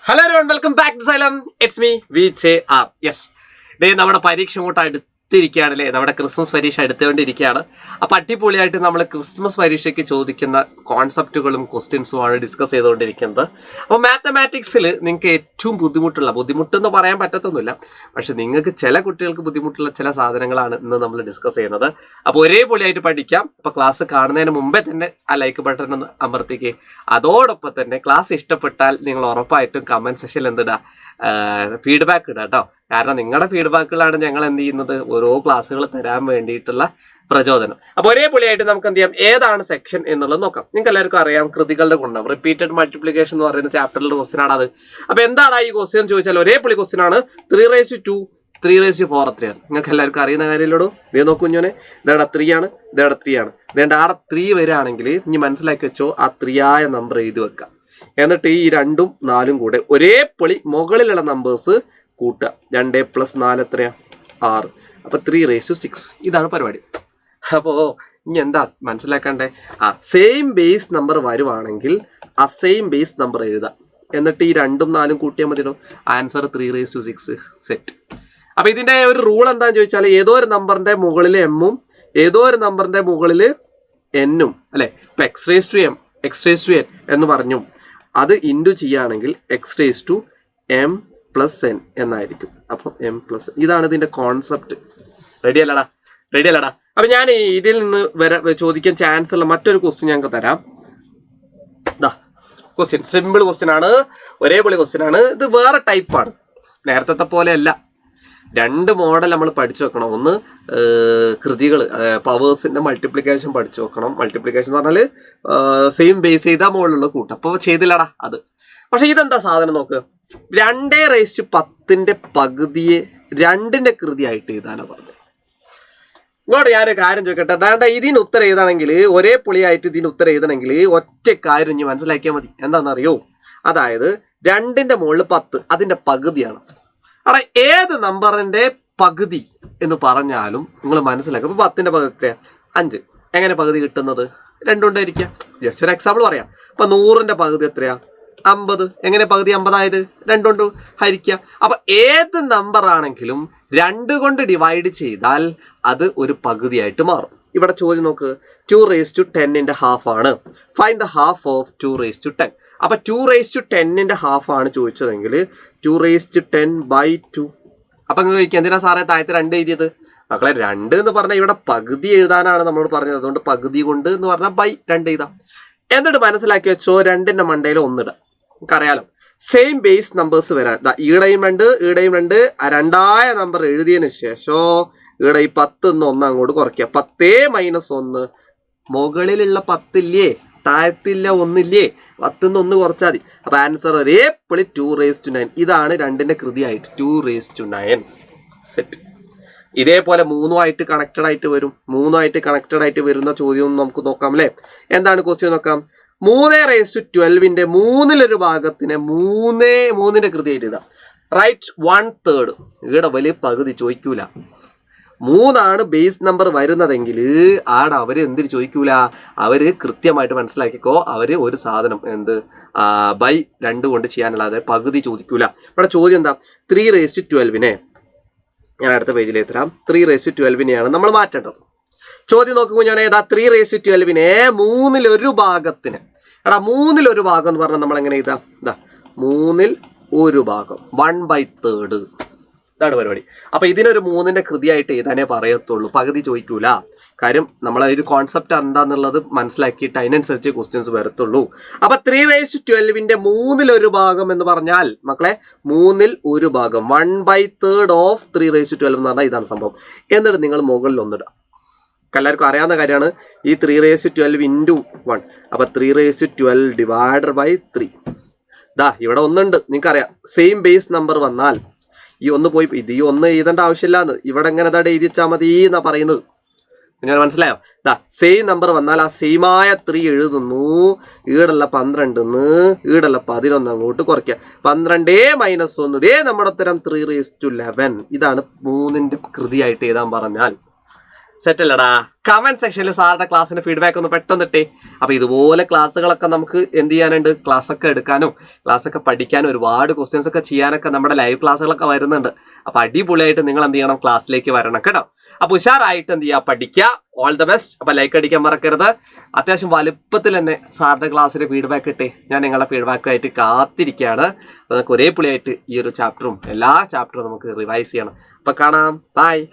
Hello everyone, welcome back to Salem. It's me, VJR. Yes. Today നമ്മുടെ പരീക്ഷ അങ്ങോട്ട് അടുത്തിരിക്കുകയാണല്ലേ. നമ്മുടെ ക്രിസ്മസ് പരീക്ഷ അടുത്തുകൊണ്ടിരിക്കുകയാണ്. അപ്പോൾ അടിപൊളിയായിട്ട് നമ്മൾ ക്രിസ്മസ് പരീക്ഷയ്ക്ക് ചോദിക്കുന്ന കോൺസെപ്റ്റുകളും ക്വസ്റ്റ്യൻസുമാണ് ഡിസ്കസ് ചെയ്തുകൊണ്ടിരിക്കുന്നത്. അപ്പോൾ മാത്തമാറ്റിക്സിൽ നിങ്ങൾക്ക് ഏറ്റവും ബുദ്ധിമുട്ടെന്ന് പറയാൻ പറ്റത്തൊന്നുമില്ല, പക്ഷെ നിങ്ങൾക്ക് ചില കുട്ടികൾക്ക് ബുദ്ധിമുട്ടുള്ള ചില സാധനങ്ങളാണ് ഇന്ന് നമ്മൾ ഡിസ്കസ് ചെയ്യുന്നത്. അപ്പോൾ ഒരേപൊളിയായിട്ട് പഠിക്കാം. അപ്പോൾ ക്ലാസ് കാണുന്നതിന് മുമ്പേ തന്നെ ആ ലൈക്ക് ബട്ടൺ ഒന്ന് അമർത്തിക്കുക. അതോടൊപ്പം തന്നെ ക്ലാസ് ഇഷ്ടപ്പെട്ടാൽ നിങ്ങൾ ഉറപ്പായിട്ടും കമന്റ് സെക്ഷനിൽ എന്തിടുക, ഫീഡ്ബാക്ക് ഇടുക കേട്ടോ. കാരണം നിങ്ങളുടെ ഫീഡ്ബാക്കുകളാണ് ഞങ്ങൾ എന്ത് ചെയ്യുന്നത്, ഓരോ ക്ലാസ്സുകൾ തരാൻ വേണ്ടിയിട്ടുള്ള പ്രചോദനം. അപ്പോൾ ഒരേപൊളിയായിട്ട് നമുക്ക് എന്ത് ചെയ്യാം, ഏതാണ് സെക്ഷൻ എന്നുള്ളത് നോക്കാം. നിങ്ങൾക്ക് എല്ലാവർക്കും അറിയാം കൃതികളുടെ ഗുണം, റിപ്പീറ്റഡ് മൾട്ടിപ്ലിക്കേഷൻ എന്ന് പറയുന്ന ചാപ്റ്ററിലെ ക്വസ്റ്റ്യൻ ആണ് അത്. അപ്പോൾ എന്താണ് ഈ ക്വസ്റ്റ്യൻ ചോദിച്ചാൽ ഒരേപൊളി ക്വസ്റ്റ്യൻ ആണ്. 3/2, 3/4 എത്രയാണ്? നിങ്ങൾക്ക് എല്ലാവർക്കും അറിയുന്ന കാര്യമില്ലടോ. ഇതേ നോക്കൂ കുഞ്ഞോനെ, ഇതേടെ 3 ആണ്, ഇതേടെ 3 ആണ്. ഇതേണ്ട ആടെ 3 വരികയാണെങ്കിൽ ഇനി മനസ്സിലാക്കി വെച്ചോ, ആ 3 നമ്പർ എഴുതി വെക്കാം. എന്നിട്ട് ഈ 2ഉം 4ഉം കൂടെ ഒരേ പൊളി മുകളിലുള്ള നമ്പേഴ്സ് കൂട്ടുക. 2 + 4 എത്രയാ? 6. അപ്പോൾ 3/6. ഇതാണ് പരിപാടി. അപ്പോൾ ഇനി എന്താ മനസ്സിലാക്കണ്ടേ, സെയിം ബേസ് നമ്പർ വരുവാണെങ്കിൽ ആ സെയിം ബേസ് നമ്പർ എഴുതാം. എന്നിട്ട് ഈ 2ഉം 4ഉം കൂട്ടിയാൽ മതിയോ, ആൻസർ 3/6 സെറ്റ്. അപ്പോൾ ഇതിൻ്റെ ഒരു റൂൾ എന്താണെന്ന് ചോദിച്ചാൽ, ഏതോ ഒരു നമ്പറിൻ്റെ മുകളിൽ എമ്മും ഏതോ ഒരു നമ്പറിൻ്റെ മുകളിൽ എന്നും അല്ലേ. ഇപ്പം x⁻m എന്ന് പറഞ്ഞു, അത് ഇൻറ്റു ചെയ്യുകയാണെങ്കിൽ x⁻m + n എന്നായിരിക്കും. അപ്പം m+n. ഇതാണ് ഇതിൻ്റെ കോൺസെപ്റ്റ്. റെഡി അല്ലടാ? അപ്പം ഞാൻ ഇതിൽ നിന്ന് ചോദിക്കാൻ ചാൻസ് ഉള്ള മറ്റൊരു ക്വസ്റ്റ്യൻ ഞങ്ങൾക്ക് തരാം. ക്വസ്റ്റ്യൻ സിമ്പിൾ ക്വസ്റ്റ്യൻ ആണ്, ഒരേപോലെ ക്വസ്റ്റ്യൻ ആണ്. ഇത് വേറെ ടൈപ്പാണ്, നേരത്തെ പോലെ അല്ല. 2 മോഡൽ നമ്മൾ പഠിച്ചു വെക്കണം. ഒന്ന് കൃതികൾ, പവേഴ്സിൻ്റെ മൾട്ടിപ്ലിക്കേഷൻ പഠിച്ചു വെക്കണം. മൾട്ടിപ്ലിക്കേഷൻ എന്ന് പറഞ്ഞാൽ സെയിം ബേസ് ചെയ്താൽ മുകളിലുള്ള കൂട്ടം. അപ്പോൾ ചെയ്തില്ലടാ അത്. പക്ഷെ ഇതെന്താ സാധനം നോക്ക്, 2/10 പകുതിയെ 2ന്റെ കൃതിയായിട്ട് എഴുതാനാണ് പറഞ്ഞത്. ഇങ്ങോട്ട് ഞാനൊരു കാര്യം ചോദിക്കട്ടെ, ഇതിന് ഉത്തരം എഴുതണമെങ്കിൽ ഒരേ പൊളിയായിട്ട് ഇതിന് ഉത്തരം എഴുതണമെങ്കിൽ ഒറ്റ കാര്യം ഇനി മനസ്സിലാക്കിയാൽ മതി. എന്താണെന്നറിയോ, അതായത് 2ന്റെ മുകളിൽ 10 അതിൻ്റെ പകുതിയാണ്. അവിടെ ഏത് നമ്പറിൻ്റെ പകുതി എന്ന് പറഞ്ഞാലും നിങ്ങൾ മനസ്സിലാക്കും. ഇപ്പോൾ 10ന്റെ പകുതി 5. എങ്ങനെ പകുതി കിട്ടുന്നത്? 2 കൊണ്ടായിരിക്കാം. ജസ്റ്റ് ഒരു എക്സാമ്പിൾ പറയാം. ഇപ്പം 100ന്റെ പകുതി എത്രയാ? 50. എങ്ങനെ പകുതി 50 ആയത്? 2 കൊണ്ട് ഹരിക്കുക. അപ്പം ഏത് നമ്പർ ആണെങ്കിലും 2 കൊണ്ട് ഡിവൈഡ് ചെയ്താൽ അത് ഒരു പകുതിയായിട്ട് മാറും. ഇവിടെ ചോദ്യം നോക്ക്, 2/10 ഹാഫ് ആണ്. Find the half of 2/10. അപ്പം 2/10 ഹാഫ് ആണ് ചോദിച്ചതെങ്കിൽ 2/10/2. അപ്പം നിങ്ങൾ ചോദിക്കുക, എന്തിനാ സാറേ താഴത്തെ 2 എഴുതിയത്? മക്കളെ, 2 എന്ന് പറഞ്ഞാൽ ഇവിടെ പകുതി എഴുതാനാണ് നമ്മളോട് പറഞ്ഞത്. അതുകൊണ്ട് പകുതി കൊണ്ട് എന്ന് പറഞ്ഞാൽ /2 എഴുതാം. എന്നിട്ട് മനസ്സിലാക്കി വെച്ചോ, 2ന്റെ മണ്ടയിൽ 1 ഇടാം. നമുക്കറിയാലോ സെയിം ബേസ് നമ്പേഴ്സ് വരാൻ. ഈടെയും 2 ആ 2ആയ നമ്പർ എഴുതിയതിന് ശേഷം ഇവിടെ ഈ 10 1 അങ്ങോട്ട് കുറയ്ക്കുക. 10 - 1. മുകളിലുള്ള 10 ഇല്ലേ, താഴത്തില്ല 1 ഇല്ലേ, 10 1 കുറച്ചാൽ മതി. അപ്പൊ ആൻസർ ഒരേ പൊളി 2/9. ഇതാണ് 2ന്റെ കൃതിയായിട്ട് 2/9 സെറ്റ്. ഇതേപോലെ 3ആയിട്ട് കണക്റ്റഡ് ആയിട്ട് വരുന്ന ചോദ്യം നമുക്ക് നോക്കാം അല്ലേ. എന്താണ് ക്വസ്റ്റ്യൻ നോക്കാം. 3/12 മൂന്നിലൊരു ഭാഗത്തിന് 3ന്റെ കൃതിയായിട്ട് ഇതാ. റൈറ്റ് 1/3. ഇവിടെ വലിയ പകുതി ചോദിക്കൂല. 3 ബേസ് നമ്പർ വരുന്നതെങ്കിൽ ആടെ അവർ എന്തിന് ചോദിക്കൂല, അവര് കൃത്യമായിട്ട് മനസ്സിലാക്കിക്കോ, അവര് ഒരു സാധനം /2 കൊണ്ട് ചെയ്യാനുള്ള, അതായത് പകുതി ചോദിക്കൂല. ഇവിടെ ചോദ്യം എന്താ, 3/12 ഞാൻ അടുത്ത പേജിൽ എത്താം. 3/12 നമ്മൾ മാറ്റേണ്ടത്. ചോദ്യം നോക്കുമ്പോൾ ഞാൻ ഏതാ, 3/12 മൂന്നിലൊരു ഭാഗത്തിന്. എടാ, മൂന്നിലൊരു ഭാഗം എന്ന് പറഞ്ഞാൽ നമ്മൾ എങ്ങനെ എഴുതാം? 1/3 1/3. ഇതാണ് പരിപാടി. അപ്പൊ ഇതിനൊരു 3ന്റെ കൃതിയായിട്ട് എഴുതാനേ പറയത്തുള്ളൂ, പകുതി ചോദിക്കൂല. കാര്യം നമ്മളെ ഒരു കോൺസെപ്റ്റ് എന്താന്നുള്ളത് മനസ്സിലാക്കിയിട്ട് അതിനനുസരിച്ച് ക്വസ്റ്റ്യൻസ് വരത്തുള്ളൂ. അപ്പൊ 3/12 മൂന്നിലൊരു ഭാഗം എന്ന് പറഞ്ഞാൽ മക്കളെ, 1/3 1/3 ഓഫ് 3/12 എന്ന് പറഞ്ഞാൽ ഇതാണ് സംഭവം. എന്നിട്ട് നിങ്ങൾ മുകളിൽ 1 ഇടുക. എല്ലാവർക്കും അറിയാവുന്ന കാര്യമാണ് ഈ 3/12 × 1. അപ്പൊ 3/12 / 3. ഇവിടെ 1 ഉണ്ട്, നിങ്ങൾക്കറിയാം. സെയിം ബേസ് നമ്പർ വന്നാൽ ഈ 1 പോയി, ഇത് ഈ 1 എഴുതേണ്ട ആവശ്യമില്ലാന്ന്. ഇവിടെ എങ്ങനെ എഴുതി വെച്ചാൽ മതി എന്നാ പറയുന്നത്. ഞാൻ മനസ്സിലായോ? സെയിം നമ്പർ വന്നാൽ ആ സെയിമായ 3 എഴുതുന്നു. ഈടല്ല 12, ഈടല്ല 11 അങ്ങോട്ട് കുറയ്ക്കുക. 12 - 1. ഇതേ നമ്മുടെ ഉത്തരം 3/11. ഇതാണ് 3ന്റെ കൃതിയായിട്ട് എഴുതാൻ പറഞ്ഞാൽ. സെറ്റ് അല്ലടാ? കമന്റ് സെക്ഷനിൽ സാറിന്റെ ക്ലാസ്സിന്റെ ഫീഡ്ബാക്ക് ഒന്ന് പെട്ടെന്നിട്ടേ. അപ്പൊ ഇതുപോലെ ക്ലാസ്സുകളൊക്കെ നമുക്ക് എന്ത് ചെയ്യാനുണ്ട്, ക്ലാസ് ഒക്കെ എടുക്കാനും ക്ലാസ് ഒക്കെ പഠിക്കാനും ഒരുപാട് ക്വസ്റ്റ്യൻസ് ഒക്കെ ചെയ്യാനൊക്കെ നമ്മുടെ ലൈവ് ക്ലാസ്സുകളൊക്കെ വരുന്നുണ്ട്. അപ്പൊ അടിപൊളിയായിട്ട് നിങ്ങൾ എന്ത് ചെയ്യണം, ക്ലാസ്സിലേക്ക് വരണം കേട്ടോ. അപ്പൊ ഉഷാറായിട്ട് എന്ത് ചെയ്യുക, പഠിക്കുക. All the best. അപ്പൊ ലൈക്ക് അടിക്കാൻ മറക്കരുത്. അത്യാവശ്യം വലുപ്പത്തിൽ തന്നെ സാറിന്റെ ക്ലാസ്സിന്റെ ഫീഡ്ബാക്ക് ഇട്ടേ. ഞാൻ നിങ്ങളുടെ ഫീഡ്ബാക്കുമായിട്ട് കാത്തിരിക്കുകയാണ്. അപ്പൊ നമുക്ക് ഒരേ പുള്ളിയായിട്ട് ഈ ഒരു ചാപ്റ്ററും എല്ലാ ചാപ്റ്ററും നമുക്ക് റിവൈസ് ചെയ്യണം. അപ്പൊ കാണാം. ബൈ.